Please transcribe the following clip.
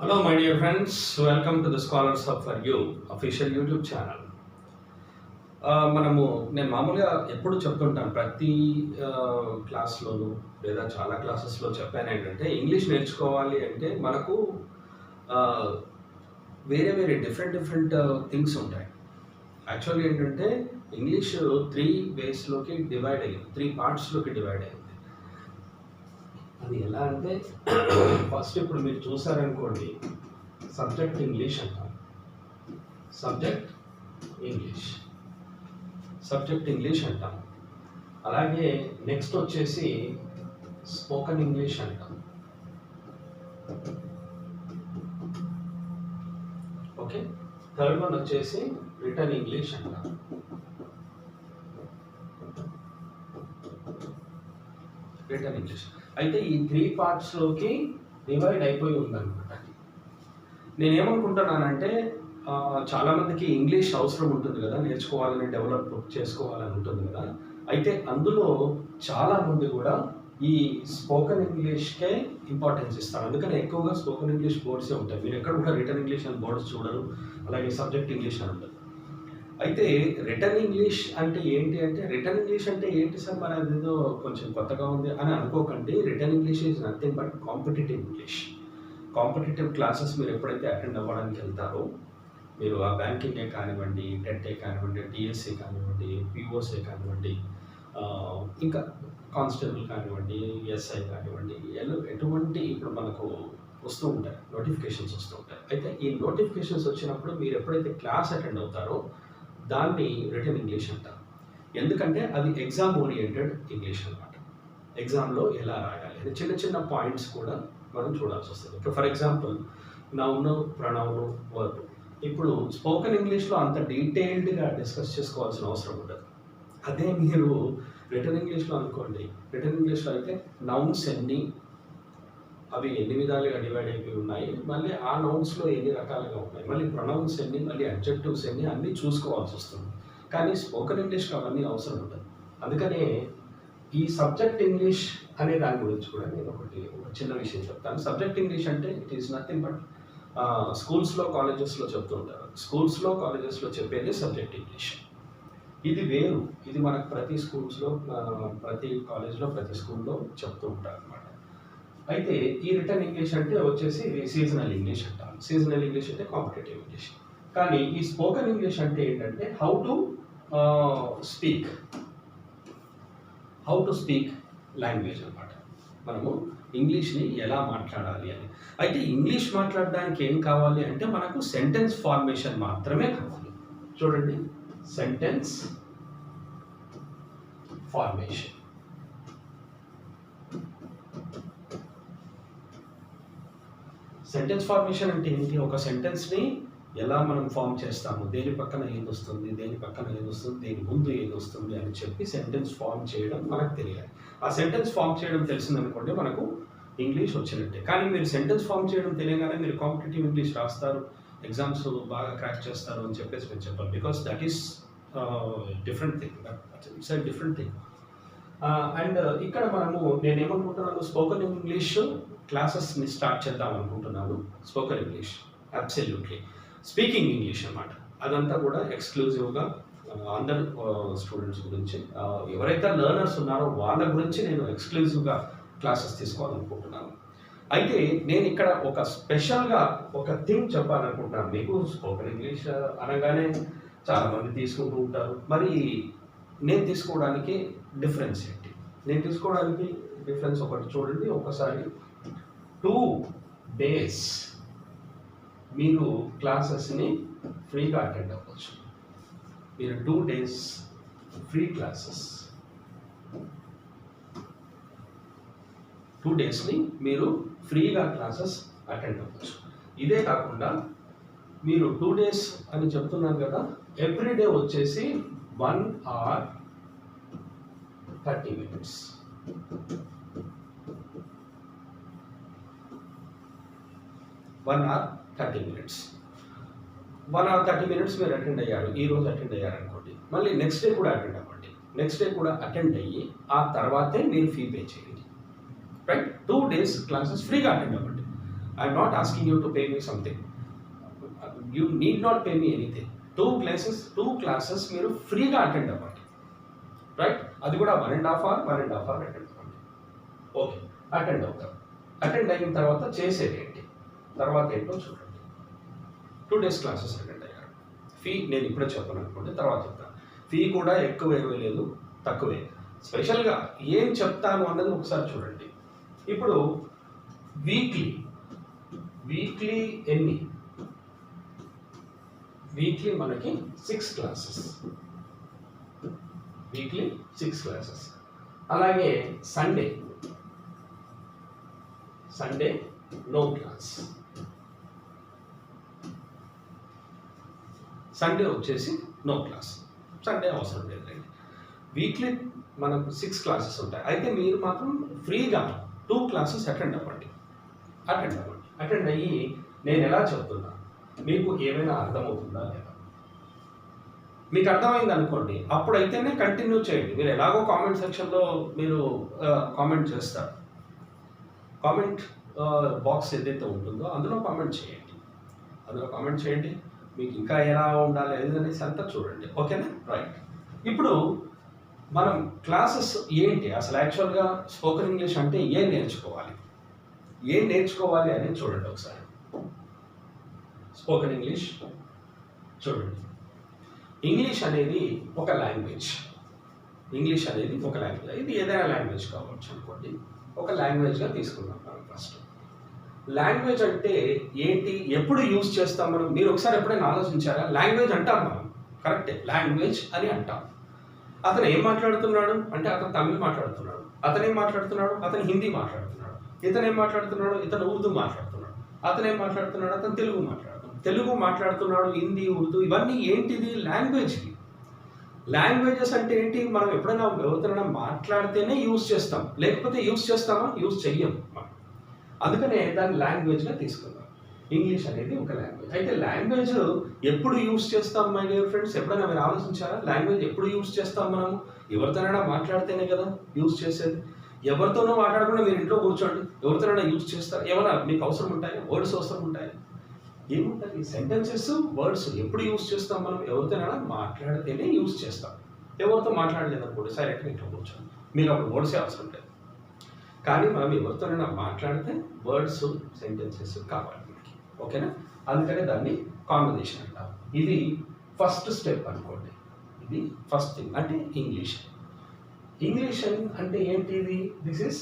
Hello, my dear friends. Welcome to the Scholars Hub for You official YouTube channel. నేను మామూలుగా ఎప్పుడు చెప్తుంటాను ప్రతి క్లాస్లోనూ లేదా చాలా క్లాసెస్లో చెప్పాను ఏంటంటే ఇంగ్లీష్ నేర్చుకోవాలి అంటే మనకు వేరే వేరే డిఫరెంట్ థింగ్స్ ఉంటాయి. యాక్చువల్గా ఏంటంటే ఇంగ్లీష్ 3 వేస్లోకి డివైడ్ అయ్యింది, 3 పార్ట్స్లోకి డివైడ్ అయ్యింది. అది ఎలా అంటే ఫస్ట్ ఇప్పుడు మీరు చూసారనుకోండి, సబ్జెక్ట్ ఇంగ్లీష్ అంటాం. సబ్జెక్ట్ ఇంగ్లీష్ అంటాం. అలాగే నెక్స్ట్ వచ్చేసి స్పోకెన్ ఇంగ్లీష్ అంటాం. ఓకే, థర్డ్ వన్ వచ్చేసి రిటన్ ఇంగ్లీష్ అంటాం. రిటన్ ఇంగ్లీష్ అయితే ఈ 3 పార్ట్స్లోకి డివైడ్ అయిపోయి ఉందన్నమాట. నేనేమనుకుంటున్నానంటే చాలామందికి ఇంగ్లీష్ అవసరం ఉంటుంది కదా, నేర్చుకోవాలని డెవలప్ చేసుకోవాలని ఉంటుంది కదా. అయితే అందులో చాలామంది కూడా ఈ స్పోకెన్ ఇంగ్లీష్కే ఇంపార్టెన్స్ ఇస్తారు. అందుకని ఎక్కువగా స్పోకెన్ ఇంగ్లీష్ బోర్డ్సే ఉంటాయి. మీరు ఎక్కడ కూడా రిటన్ ఇంగ్లీష్ అని బోర్డ్స్ చూడరు. అలాగే సబ్జెక్ట్ ఇంగ్లీష్ అని ఉంటుంది. అయితే రిటన్ ఇంగ్లీష్ అంటే ఏంటి అంటే, రిటన్ ఇంగ్లీష్ అంటే ఏంటి సార్, మన అదేదో కొంచెం కొత్తగా ఉంది అని అనుకోకండి. Written English is nothing but competitive English. Competitive classes మీరు ఎప్పుడైతే అటెండ్ అవ్వడానికి వెళ్తారో, మీరు ఆ బ్యాంకింగే కానివ్వండి, టెట్ఏ కానివ్వండి, డిఎస్సి కానివ్వండి, పిఓసీ కానివ్వండి, ఇంకా కానిస్టేబుల్ కానివ్వండి, ఎస్ఐ కానివ్వండి, ఎటువంటి ఇప్పుడు మనకు వస్తూ ఉంటాయి, నోటిఫికేషన్స్ వస్తూ ఉంటాయి. అయితే ఈ నోటిఫికేషన్స్ వచ్చినప్పుడు మీరు ఎప్పుడైతే క్లాస్ అటెండ్ అవుతారో దాన్ని రిటన్ ఇంగ్లీష్ అంటారు. ఎందుకంటే అది ఎగ్జామ్ ఓరియంటెడ్ ఇంగ్లీష్ అనమాట. ఎగ్జామ్లో ఎలా రాయాలి అని చిన్న చిన్న పాయింట్స్ కూడా మనం చూడాల్సి వస్తుంది. ఇప్పుడు for example noun, pronoun, verb. ఇప్పుడు స్పోకెన్ ఇంగ్లీష్లో అంత డీటెయిల్డ్గా డిస్కస్ చేసుకోవాల్సిన అవసరం ఉండదు. అదే మీరు రిటన్ ఇంగ్లీష్లో అనుకోండి, రిటన్ ఇంగ్లీష్లో అయితే నౌన్స్ అవి ఎన్ని విధాలుగా డివైడ్ అయిపోయి ఉన్నాయి, మళ్ళీ ఆ నౌన్స్లో ఎన్ని రకాలుగా ఉన్నాయి, మళ్ళీ ప్రొనౌన్స్ ఎన్ని, మళ్ళీ అడ్జెక్టివ్స్ ఎన్ని, అన్నీ చూసుకోవాల్సి వస్తుంది. కానీ స్పోకెన్ ఇంగ్లీష్కి అవన్నీ అవసరం ఉండదు. అందుకనే ఈ సబ్జెక్ట్ ఇంగ్లీష్ అనే దాని గురించి కూడా నేను ఒక చిన్న విషయం చెప్తాను. సబ్జెక్ట్ ఇంగ్లీష్ అంటే ఇట్ ఈస్ నథింగ్ బట్ స్కూల్స్లో కాలేజెస్లో చెప్తూ ఉంటారు. స్కూల్స్లో కాలేజెస్లో చెప్పేది సబ్జెక్ట్ ఇంగ్లీష్. ఇది వేరు. ఇది మనకు ప్రతి స్కూల్స్లో, ప్రతి కాలేజ్లో, ప్రతి స్కూల్లో చెప్తూ ఉంటారు అనమాట. అయితే ఈ రిటన్ ఇంగ్లీష్ అంటే వచ్చేసి ఇది సీజనల్ ఇంగ్లీష్ అంటారు. సీజనల్ ఇంగ్లీష్ అంటే కాంపిటేటివ్ ఇంగ్లీష్. కానీ ఈ స్పోకెన్ ఇంగ్లీష్ అంటే ఏంటంటే హౌ టు స్పీక్ లాంగ్వేజ్ అనమాట. మనము ఇంగ్లీష్ని ఎలా మాట్లాడాలి అని. అయితే ఇంగ్లీష్ మాట్లాడడానికి ఏం కావాలి అంటే మనకు సెంటెన్స్ ఫార్మేషన్ మాత్రమే కావాలి. చూడండి, సెంటెన్స్ ఫార్మేషన్. సెంటెన్స్ ఫార్మేషన్ అంటే ఏంటి? ఒక సెంటెన్స్ని ఎలా మనం ఫామ్ చేస్తాము, దేని పక్కన ఏది వస్తుంది, దేని పక్కన ఏది వస్తుంది, దేని ముందు ఏది వస్తుంది అని చెప్పి సెంటెన్స్ ఫామ్ చేయడం మనకు తెలియాలి. ఆ సెంటెన్స్ ఫామ్ చేయడం తెలిసిందనుకోండి మనకు ఇంగ్లీష్ వచ్చినట్టే. కానీ మీరు సెంటెన్స్ ఫామ్ చేయడం తెలియగానే మీరు కాంపిటేటివ్ ఇంగ్లీష్ రాస్తారు, ఎగ్జామ్స్ బాగా క్రాక్ చేస్తారు అని చెప్పేసి నేను చెప్పాను. Because that is different thing. It's a different thing. And ఇక్కడ నేనేమనుకుంటున్నాను, స్పోకెన్ ఇంగ్లీష్ క్లాసెస్ని స్టార్ట్ చేద్దాం అనుకుంటున్నాను. Spoken English absolutely speaking English అన్నమాట. అదంతా కూడా ఎక్స్క్లూజివ్గా అందరు స్టూడెంట్స్ గురించి, ఎవరైతే లెర్నర్స్ ఉన్నారో వాళ్ళ గురించి నేను ఎక్స్క్లూజివ్గా క్లాసెస్ తీసుకోవాలనుకుంటున్నాను. అయితే నేను ఇక్కడ ఒక స్పెషల్గా ఒక థింగ్ చెప్పాలనుకుంటున్నాను మీకు. స్పోకెన్ ఇంగ్లీష్ అనగానే చాలామంది తీసుకుంటూ ఉంటారు. మరి నేను తీసుకోవడానికి డిఫరెన్స్ ఏంటి? నేను తీసుకోవడానికి డిఫరెన్స్ ఒకటి చూడండి. ఒకసారి 2 days మీరు క్లాసెస్ని ఫ్రీగా అటెండ్ అవ్వచ్చు. మీరు 2 days ఫ్రీ క్లాసెస్, 2 daysని మీరు ఫ్రీగా క్లాసెస్ అటెండ్ అవ్వచ్చు. ఇదే కాకుండా మీరు 2 days అని చెప్తున్నాను కదా, ఎవ్రీడే వచ్చేసి 1 hour 30 minutes. 1 hour 30 minutes. 1 hour 30 minutes మీరు అటెండ్ అయ్యారు, ఈ రోజు అటెండ్ అయ్యారు అనుకోండి, మళ్ళీ నెక్స్ట్ డే కూడా అటెండ్ అవ్వండి. నెక్స్ట్ డే కూడా అటెండ్ అయ్యి ఆ తర్వాతే మీరు ఫీ పే చేయండి. రైట్? 2 days క్లాసెస్ ఫ్రీగా అటెండ్ అవ్వండి. I'm not asking you to pay me something, you need not pay me anything. 2 classes మీరు ఫ్రీగా అటెండ్ అవ్వండి, రైట్? అది కూడా 1.5 hour అటెండ్ అవ్వండి. ఓకే, అటెండ్ అవుతారు. అటెండ్ అయిన తర్వాత చేసేది ఏంటి, తర్వాత ఏంటో చూడండి. 2 days క్లాసెస్ అటెండ్ అయ్యారు. ఫీ నేను ఇప్పుడే చెప్పను అనుకోండి, తర్వాత చెప్తాను. ఫీ కూడా ఎక్కువ ఏమీ లేదు, తక్కువే. స్పెషల్గా ఏం చెప్తాను అన్నది ఒకసారి చూడండి. ఇప్పుడు వీక్లీ ఎన్ని? వీక్లీ మనకి 6 classes, వీక్లీ 6 classes. అలాగే సండే నో క్లాస్. సండే వచ్చేసి నో క్లాస్, సండే అవసరం లేదండి. వీక్లీ మనకు 6 classes ఉంటాయి. అయితే మీరు మాత్రం ఫ్రీగా 2 classes అటెండ్ అవ్వండి. అటెండ్ అయ్యి నేను ఎలా చెప్తున్నా మీకు ఏమైనా అర్థమవుతుందా లేదా? మీకు అర్థమైంది అనుకోండి, అప్పుడైతేనే కంటిన్యూ చేయండి. మీరు ఎలాగో కామెంట్ సెక్షన్లో మీరు కామెంట్ చేస్తారు. కామెంట్ బాక్స్ ఏదైతే ఉంటుందో అందులో కామెంట్ చేయండి. మీకు ఇంకా ఎలా ఉండాలి అనేసి అంతా చూడండి. ఓకేనా? రైట్. ఇప్పుడు మనం క్లాసెస్ ఏంటి అసలు, యాక్చువల్గా స్పోకెన్ ఇంగ్లీష్ అంటే ఏం నేర్చుకోవాలి అనేది చూడండి ఒకసారి. స్పోకెన్ ఇంగ్లీష్ చూడండి. ఇంగ్లీష్ అనేది ఒక లాంగ్వేజ్. ఇది ఏదైనా లాంగ్వేజ్ కావచ్చు అనుకోండి. ఒక లాంగ్వేజ్గా తీసుకుందాం మనం ఫస్ట్. లాంగ్వేజ్ అంటే ఏంటి, ఎప్పుడు యూజ్ చేస్తాం మనం? మీరు ఒకసారి ఎప్పుడైనా ఆలోచించారా? లాంగ్వేజ్ అంటాం మనం, కరెక్టే, లాంగ్వేజ్ అని అంటాం. అతను ఏం మాట్లాడుతున్నాడు అంటే అతను తమిళ్ మాట్లాడుతున్నాడు. అతను ఏం మాట్లాడుతున్నాడు? అతను హిందీ మాట్లాడుతున్నాడు. ఇతను ఏం మాట్లాడుతున్నాడు? ఇతను ఉర్దూ మాట్లాడుతున్నాడు. అతను ఏం మాట్లాడుతున్నాడు? అతను తెలుగు మాట్లాడుతున్నాడు. హిందీ, ఉర్దూ ఇవన్నీ ఏంటిది? లాంగ్వేజెస్ అంటే ఏంటి? మనం ఎప్పుడైనా ఎవరితోనైనా మాట్లాడితేనే యూజ్ చేస్తాం, లేకపోతే యూజ్ చేస్తామా? యూజ్ చెయ్యం మనం. అందుకనే దాన్ని లాంగ్వేజ్గా తీసుకుందాం. ఇంగ్లీష్ అనేది ఒక లాంగ్వేజ్. అయితే లాంగ్వేజ్ ఎప్పుడు యూజ్ చేస్తాం మై డియర్ ఫ్రెండ్స్? ఎప్పుడైనా మీరు ఆలోచించారా? లాంగ్వేజ్ ఎప్పుడు యూజ్ చేస్తాం మనం? ఎవరితోనైనా మాట్లాడితేనే కదా యూజ్ చేసేది. ఎవరితోనో మాట్లాడకుండా మీరు ఇంట్లో కూర్చోండి, ఎవరితోనైనా యూజ్ చేస్తారు? ఏమైనా మీకు అవసరం ఉంటాయా? వర్డ్స్ అవసరం ఉంటాయా? ఏముంటుంది? సెంటెన్సెస్, వర్డ్స్ ఎప్పుడు యూజ్ చేస్తాం మనం? ఎవరితోనైనా మాట్లాడితేనే యూజ్ చేస్తాం. ఎవరితో మాట్లాడలేదు అనుకోండి, సైలెంట్గా ఇంట్లో కూర్చోండి, మీకు అప్పుడు వర్డ్సే అవసరం లేదు. కానీ మనం ఎవరితోనైనా మాట్లాడితే వర్డ్స్, సెంటెన్సెస్ కావాలి మనకి. ఓకేనా? అందుకనే దాన్ని కాంబినేషన్ అంటాం. ఇది ఫస్ట్ స్టెప్ అనుకోండి. ఇది ఫస్ట్ థింగ్ అంటే ఇంగ్లీష్ అంటే ఏంటి? ఇది దిస్ ఇస్